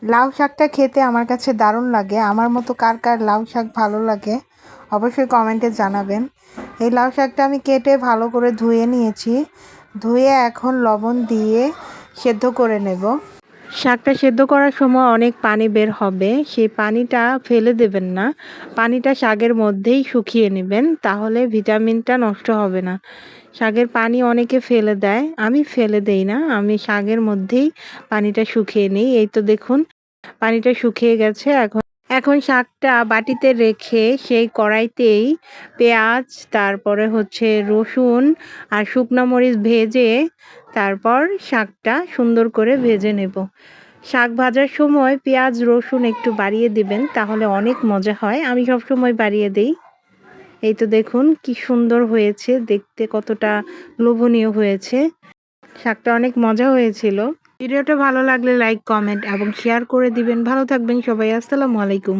লাউ শাকটা খেতে আমার কাছে দারুণ লাগে। আমার মতো কার কার লাউ শাক ভালো লাগে অবশ্যই কমেন্টে জানাবেন। এই লাউ শাকটা আমি কেটে ভালো করে ধুয়ে নিয়েছি। ধুয়ে এখন লবণ দিয়ে সেদ্ধ করে নেব। শাকটা সেদ্ধ করার সময় অনেক পানি বের হবে, সেই পানিটা ফেলে দেবেন না। পানিটা শাকের মধ্যেই শুকিয়ে নেবেন, তাহলে ভিটামিনটা নষ্ট হবে না। শাকের পানি অনেকে ফেলে দেয়, আমি ফেলে দেই না, আমি শাকের মধ্যেই পানিটা শুকিয়ে নিই। এই তো দেখুন পানিটা শুকিয়ে গেছে। এখন শাকটা বাটিতে রেখে সেই কড়াইতেই পেঁয়াজ, তারপরে হচ্ছে রসুন আর শুকনো মরিচ ভেজে তারপর শাকটা সুন্দর করে ভেজে নেব। শাক ভাজার সময় পেঁয়াজ রসুন একটু বাড়িয়ে দিবেন, তাহলে অনেক মজা হয়। আমি সবসময় বাড়িয়ে দিই। এই তো দেখুন কি সুন্দর হয়েছে দেখতে, কতটা লোভনীয় হয়েছে। শাকটা অনেক মজা হয়েছিল। ভিডিওটা ভালো লাগলে লাইক কমেন্ট এবং শেয়ার করে দিবেন। ভালো থাকবেন সবাই। আসসালামু আলাইকুম।